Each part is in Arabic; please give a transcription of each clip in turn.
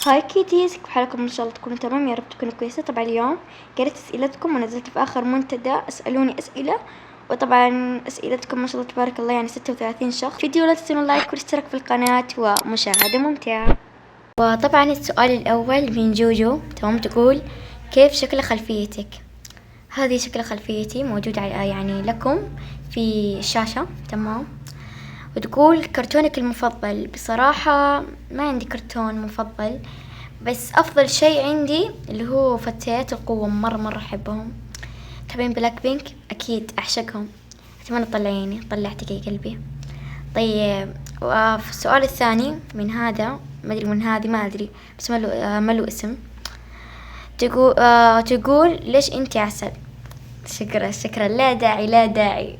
هاي كيتيز، كيف حالكم؟ ان شاء الله تكونوا تمام، يا رب تكونوا كويسة. طبعا اليوم قريت اسئلتكم ونزلت في اخر منتدى اسألوني اسئلة، وطبعا اسئلتكم ما شاء الله تبارك الله يعني 36 شخص. فيديو لا تنسون اللايك والاشتراك في القناة ومشاهدة ممتعة. وطبعا السؤال الاول من جوجو، تمام، تقول كيف شكل خلفيتك؟ هذه شكل خلفيتي موجود يعني لكم في الشاشة، تمام. وتقول كرتونك المفضل؟ بصراحة ما عندي كرتون مفضل، بس أفضل شيء عندي اللي هو فتيات القوة، مرة أحبهم. تحبين بلاك بينك؟ أكيد أعشقهم، أتمنى تطلعيني، طلعتك يا قلبي. طيب، وفي السؤال الثاني من هذا، ما أدري من هذه، ما أدري بس ما له اسم. تقول ليش أنتي عسل؟ شكرا، لا داعي.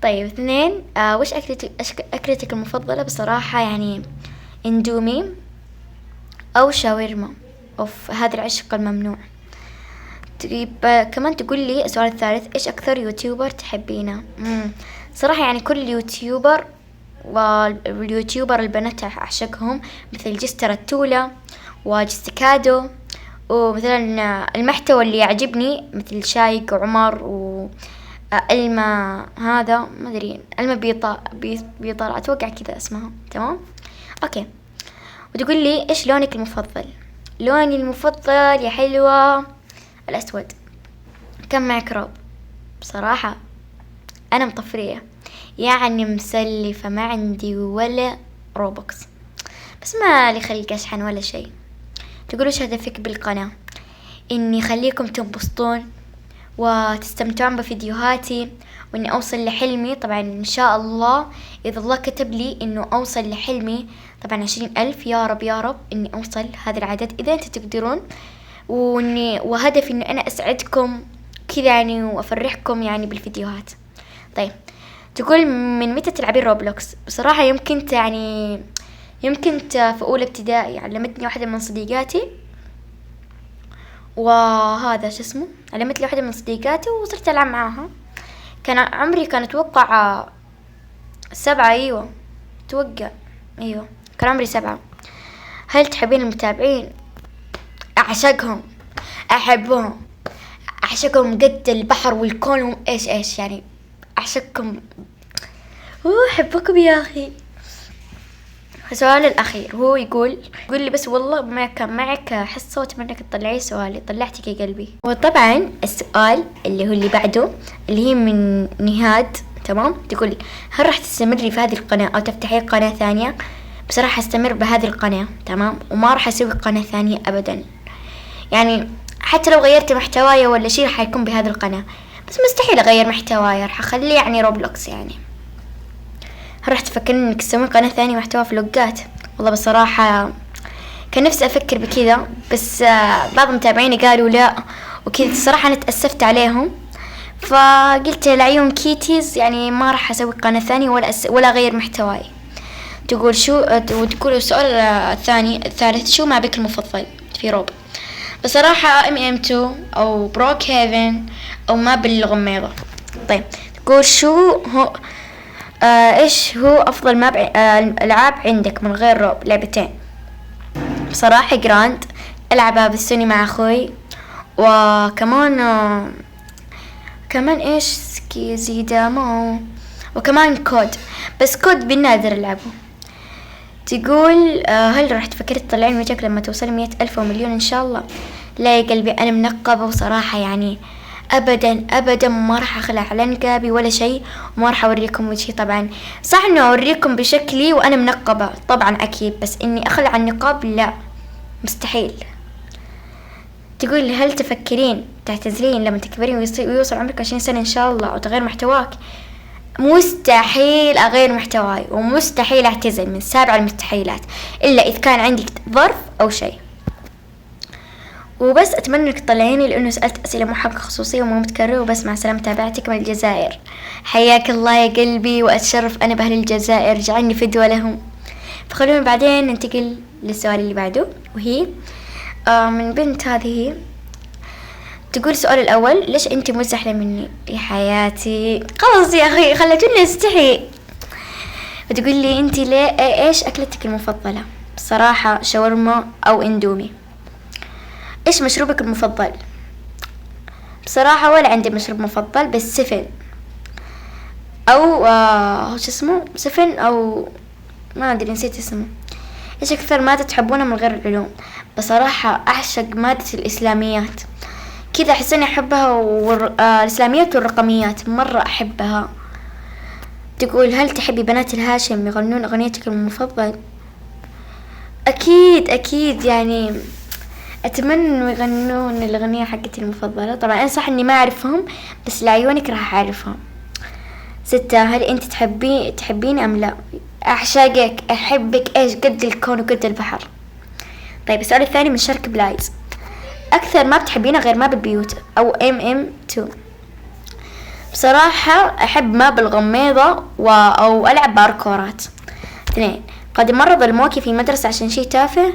طيب 2، وش أكلتك المفضلة؟ بصراحة يعني اندومي أو شاورما، أوف هذا العشق الممنوع. طيب كمان تقول لي السؤال الثالث، إيش أكثر يوتيوبر تحبينه؟ صراحة يعني كل يوتيوبر، واليوتيوبر البنات أعشقهم، مثل جستر التولة وجستكادو. ومثلا المحتوى اللي يعجبني مثل شايق وعمر ألما، هذا ما أدري، ألما بيطار أتوقع كذا اسمها، تمام. أوكي. وتقول لي إيش لونك المفضل؟ لوني المفضل يا حلوة الأسود. كم معك روب؟ بصراحة أنا مطفرية، يعني مسلفة، ما عندي ولا روبوكس، بس ما لي خلق أشحن ولا شيء. تقولوا إيش هدفك بالقناة؟ إني خليكم تنبسطون وتستمتعون بفيديوهاتي، وإني أوصل لحلمي. طبعا إن شاء الله إذا الله كتب لي إنه أوصل لحلمي، طبعا 20,000، يا رب إني أوصل هذا العدد إذا أنت تقدرون. وهدفي إنه أنا أسعدكم كذا يعني، وأفرحكم يعني بالفيديوهات. طيب، تقول من متى تلعبين روبلوكس؟ بصراحة يمكن في أولى ابتدائي علمتني واحدة من صديقاتي، وهذا شو اسمه، علمت لي واحدة من صديقاتي وصرت ألعب معاها. كان عمري أتوقع 7، أيوة كان عمري 7. هل تحبين المتابعين؟ أعشقهم، أعشقهم قد البحر والكون إيش يعني، أعشقكم، أحبكم يا أخي. السؤال الأخير هو يقول لي بس والله ما كان معك حصة وأتمنى إنك تطلعي سؤالي، طلعتك يا قلبي. وطبعا السؤال اللي بعده اللي هي من نهاد، تمام، تقول هل راح تستمري في هذه القناة أو تفتحي قناة ثانية؟ بصراحة استمر بهذه القناة، تمام، وما راح أسوي قناة ثانية أبدا. يعني حتى لو غيرت محتواي ولا شيء حيكون بهذه القناة، بس مستحيل أغير محتواي، راح أخليه يعني روبلوكس يعني. هل راح تفكرين انك تسوين قناة ثانية محتوى فلوقات؟ والله بصراحة كان نفسي افكر بكذا، بس بعض متابعيني قالوا لا وكذا، الصراحة انا تأسفت عليهم، فقلت لعيون كيتيز يعني ما راح اسوي قناة ثانية ولا اغير محتواي. تقول وتقول السؤال الثالث، شو معبك المفضل في روب؟ بصراحة MM2 او بروك هيفن او ما بالغميضة. طيب، تقول شو هو ايش هو افضل العاب عندك من غير روب؟ لعبتين بصراحة، جراند العبها بالسوني مع اخوي، وكمان ايش سكيزي دامو، وكمان كود، بس كود بالنادر العبه. تقول هل راح تفكري تطلعين وجهك لما توصلي 100,000 ومليون ان شاء الله؟ لا يا قلبي، انا منقبة وصراحة يعني ابدا ما راح اخلع على نقابي ولا شيء، وما راح اوريكم وجهي. طبعا صح انه اوريكم بشكلي وانا منقبة طبعا اكيد، بس اني اخلع عن النقاب لا، مستحيل. تقول هل تفكرين تعتزلين لما تكبرين ويوصل عمرك 20 سنة ان شاء الله وتغير محتواك؟ مستحيل اغير محتواي، ومستحيل اعتزل، من 7 المستحيلات، الا اذا كان عندي ظرف او شيء. وبس أتمنى إنك تطلعيني، لأنه سألت أسئلة مو حق خصوصية ومو متكررة. وبس مع سلامة، تابعتك من الجزائر. حياك الله يا قلبي، وأتشرف أنا بأهل الجزائر، جعلني فدوة لهم. فخلونا بعدين ننتقل للسؤال اللي بعده، وهي من بنت هذه، تقول السؤال الأول، ليش أنت مزحلة مني يا حياتي؟ خلاص يا أخي خلتوني أستحي. وتقول لي أنت ليه، إيش أكلتك المفضلة؟ بصراحة شاورما أو اندومي. إيش مشروبك المفضل؟ بصراحة ولا عندي مشروب مفضل، بس سفن أو شو اسمه، سفن أو ما أدري نسيت اسمه. إيش أكثر مادة تحبونها من غير العلوم؟ بصراحة أعشق مادة الإسلاميات، كذا أحس إني أحبها، الإسلاميات والرقميات مرة أحبها. تقول هل تحبي بنات الهاشم يغنون أغنيتك المفضل؟ أكيد أكيد، يعني أتمنى إنه يغنون الأغنية حقتي المفضلة. طبعا أنا صح إني ما أعرفهم، بس لعيونك راح أعرفهم. 6. هل أنت تحبيني أم لا؟ أعشقك، أحبك إيش قد الكون وقد البحر. طيب السؤال الثاني من شارك بلايز، أكثر ما بتحبينه غير ما بالبيوت أو MM2؟ بصراحة أحب ما بالغميضة أو ألعب باركورات. 2. قد مرة ظلموكي في المدرسة عشان شي تافه؟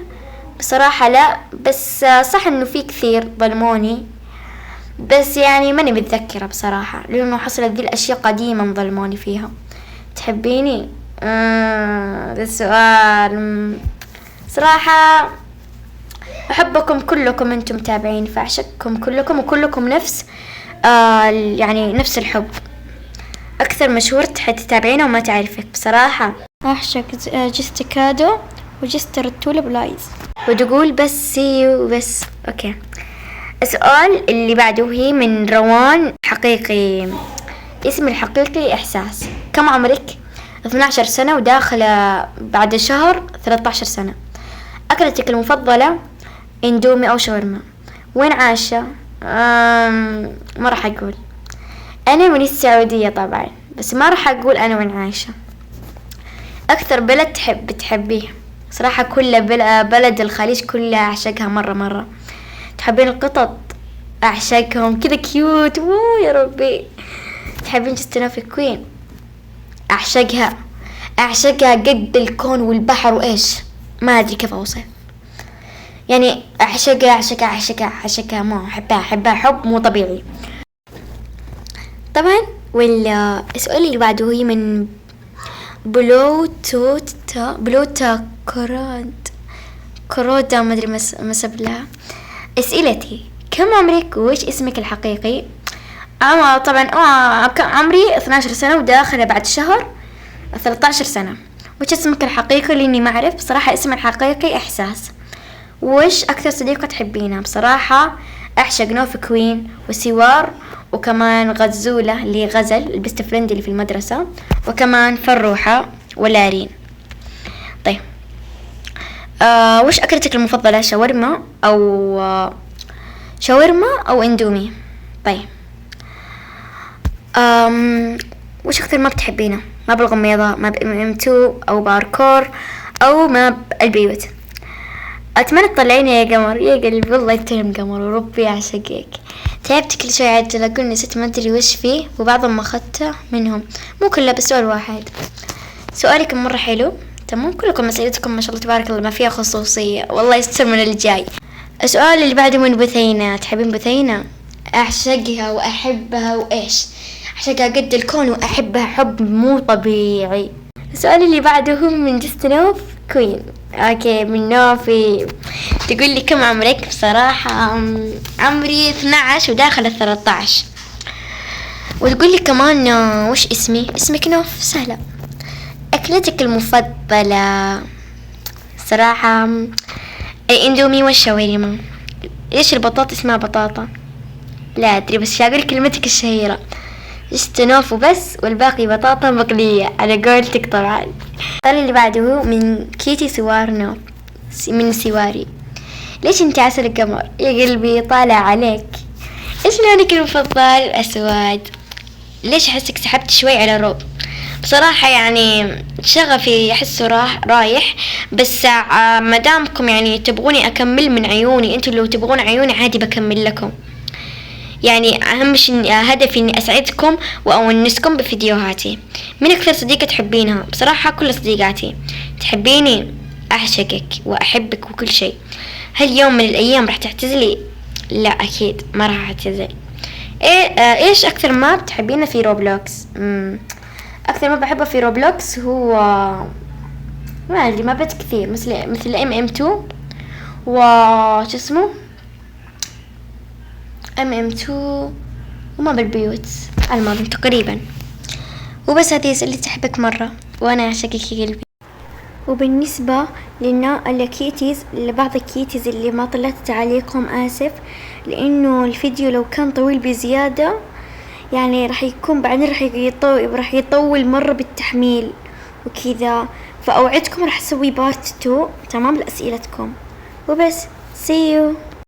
بصراحة لا، بس صح إنه في كثير ظلموني، بس يعني ماني متذكرة بصراحة، لأنه حصلت ذي الأشياء قديما ظلموني فيها. تحبيني؟ ده السؤال صراحة أحبكم كلكم، أنتم متابعين فأعشقكم كلكم، وكلكم نفس يعني نفس الحب. أكثر مشهور تتابعينه وما تعرفك؟ بصراحة أعشق جستيكادو وجستر التولب لايز. وتقول بس سيو بس. أوكي، السؤال اللي بعده هي من روان حقيقي، اسم الحقيقي إحساس. كم عمرك؟ 12 سنة وداخلة بعد شهر 13 سنة. أكلتك المفضلة؟ اندومي أو شاورما. وين عايشة؟ ما راح أقول. أنا من السعودية طبعا، بس ما راح أقول أنا وين عايشة. أكثر بلد تحبيه؟ صراحة كل بلد الخليج كلها أعشقها مرة. تحبين القطط؟ أعشقهم كذا كيوت، يا ربي. تحبين جستنوف كوين؟ أعشقها قد الكون والبحر وإيش، ما أدري كيف أوصف، يعني أعشقها ما أحبها حب مو طبيعي طبعا. والسؤال اللي بعده هي من بلوتا كرودا ما أدري مسب لها. أسئلتي: كم عمرك وإيش اسمك الحقيقي؟ طبعا عمري 12 سنة وداخلة بعد شهر 13 سنة. وش اسمك الحقيقي؟ لاني ما اعرف بصراحة. اسمي الحقيقي احساس. وش اكثر صديقة تحبينها؟ بصراحة اعشق نوف كوين وسوار، وكمان غزولة اللي غزل البست فريند اللي في المدرسة، وكمان فروحة ولارين. طيب وش اكلتك المفضلة؟ شاورما او اندومي. طيب وش اكثر ما بتحبينه؟ ما بالغميضة، ما MM2 او باركور، او ما بالبيوت. اتمنى تطلعيني يا قمر يا قلبي، والله يتهم قمر وربي اعشقك. تعبت كل شوي عجل اقول نسيت ما ادري وش فيه، وبعضهم ما اخذته منهم، مو كله بس سؤال واحد. سؤالكم مرة حلو، تمام. كلكم اسئلتكم ما شاء الله تبارك الله ما فيها خصوصية، والله يستر من الجاي. السؤال اللي بعده من بثينة. تحبين بثينة؟ اعشقها واحبها وايش، اعشقها قد الكون واحبها حب مو طبيعي. السؤال اللي بعده هو من جستنوف كوين. اوكي، من نوفي. تقول لي كم عمرك؟ بصراحة عمري 12 وداخل 13. وتقول لي كمان وش اسمك نوف. سهلة. اكلتك المفضلة؟ صراحة الاندومي والشاورما. ليش البطاطا اسمها بطاطا؟ لا ادري، بس شاقول كلمتك الشهيرة جستنوف وبس، والباقي بطاطا مقلية على قولتك طبعا. السؤال اللي بعده من كيتي سوارنو من سواري. ليش انت عسل القمر يا قلبي طالع عليك؟ ايش لونك المفضل؟ اسود. ليش احسك سحبت شوي على روب؟ بصراحة يعني شغفي احسه رايح، بس مدامكم يعني تبغوني اكمل من عيوني، انتوا لو تبغون عيوني عادي بكمل لكم. يعني اهم شيء هدفي اني اسعدكم واونسكم بفيديوهاتي. من اكثر صديقة تحبينها؟ بصراحة كل صديقاتي. تحبيني؟ اعشقك واحبك وكل شيء. هل يوم من الايام راح تعتزلي؟ لا اكيد ما راح اعتزل. ايش اكثر ما بتحبينه في روبلوكس؟ اكثر ما بحبه في روبلوكس هو ما ادري مابات كثير مثل MM2 وش اسمه MM2 وما بالبيوت الماضي تقريبا. وبس هذه أسئلة أحبك مرة وأنا أعشقك يا قلبي. وبالنسبة الكيتيز لبعض الكيتيز اللي ما طلعت عليكم آسف، لأنه الفيديو لو كان طويل بزيادة يعني راح يكون بعدين راح يطول مرة بالتحميل وكذا، فأوعدكم راح أسوي بارت 2 تمام لأسئلتكم. وبس see you.